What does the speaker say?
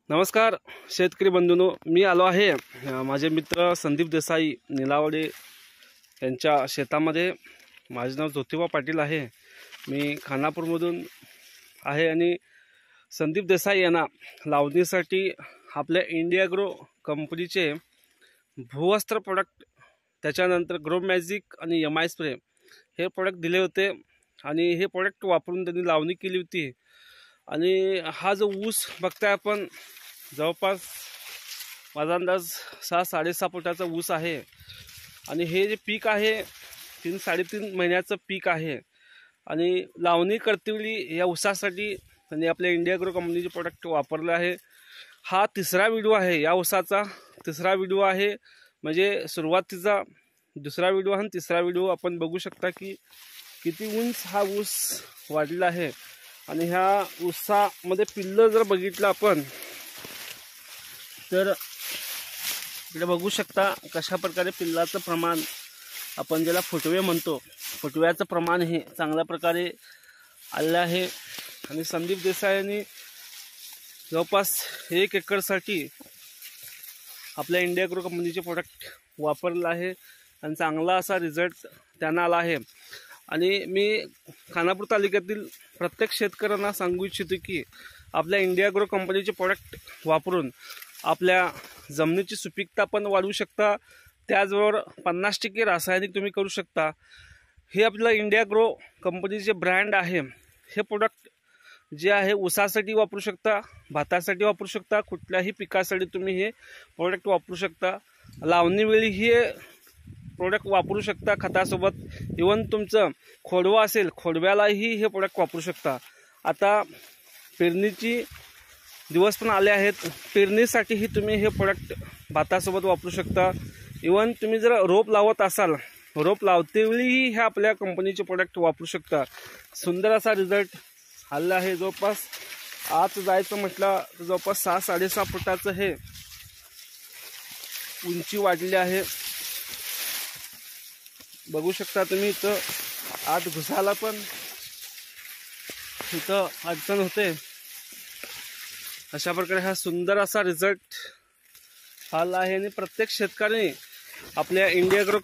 नमस्कार शेतकरी बंधूंनो, मी आलो आहे माझे मित्र संदीप देसाई निलावडे यांच्या शेतामध्ये। माझे नाव ज्योतिबा पाटील आहे, मी खानापूरमधून आहे आणि संदीप देसाई यांना लावणीसाठी आपल्या इंडिया ग्रो कंपनीचे भूवस्त्र प्रोडक्ट, त्याच्यानंतर ग्रो मॅजिक आणि MI स्प्रे हे प्रोडक्ट दिले होते आणि हे प्रोडक्ट वापरून त्यांनी लावणी केली होती। आणि हा जो ऊस बघताय आपण, जवळपास माझा अंदाज 6-6.5 फुटाचा ऊस आहे आणि हे जे पीक आहे 3-3.5 महिन्याचं पीक आहे। आणि लावणी करतेवेळी या ऊसासाठी त्यांनी आपल्या इंडिया ग्रो कंपनीचे प्रोडक्ट वापरले आहे। हा तिसरा व्हिडिओ आहे, या ऊसाचा तिसरा व्हिडिओ आहे, म्हणजे सुरुवातीचा दुसरा व्हिडिओ आणि तिसरा व्हिडिओ आपण बघू शकता की किती उंच हा ऊस वाढलेला आहे। आणि ह्या ऊसामध्ये पिल्लं जर बघितलं आपण तर इकडे बघू शकता कशा प्रकारे पिल्लाचं प्रमाण, आपण ज्याला फुटवे म्हणतो, फुटव्याचं प्रमाण हे चांगल्या प्रकारे आलेलं आहे। आणि संदीप देसाई यांनी जवळपास 1 एकरसाठी आपल्या इंडिया ग्रो कंपनीचे प्रोडक्ट वापरलं आहे आणि चांगला असा रिझल्ट त्यांना आला आहे। आणि मी खानापूर तालुक्यातील प्रत्येक शेतकऱ्यांना सांगू इच्छितो की आपल्या इंडिया ग्रो कंपनीचे प्रोडक्ट वापरून आपल्या जमिनीची सुपीकता पण वाढवू शकता, त्याचबरोबर 50% रासायनिक तुम्ही करू शकता। हे आपलं इंडिया ग्रो कंपनीचे ब्रँड आहे। हे प्रोडक्ट जे आहे ऊसासाठी वापरू शकता, भातासाठी वापरू शकता, कुठल्याही पिकासाठी तुम्ही हे प्रोडक्ट वापरू शकता। लावणीवेळी हे प्रोडक्ट वापरू शकता खतासोबत। इवन तुमचं खोडवा असेल, खोडव्यालाही हे प्रोडक्ट वापरू शकता। आता पेरणीची दिवस पण आले आहेत, पेरणीसाठीही तुम्ही हे प्रोडक्ट भातासोबत वापरू शकता। इवन तुम्ही जर रोप लावत असाल, रोप लावतेवेळीही हे आपल्या कंपनीचे प्रोडक्ट वापरू शकता। सुंदर असा रिझल्ट आलेला आहे। जवळपास आत जायचं म्हटलं तर जवळपास 6-6.5 फुटाचं हे उंची वाढलेली आहे। बघू शकता तुम्ही, इथं आत घुसायला पण इथं अडचण होते। अशा प्रकारे हा सुंदर असा रिझल्ट आला आहे आणि प्रत्येक शेतकऱ्याने आपल्या इंडिया ग्रो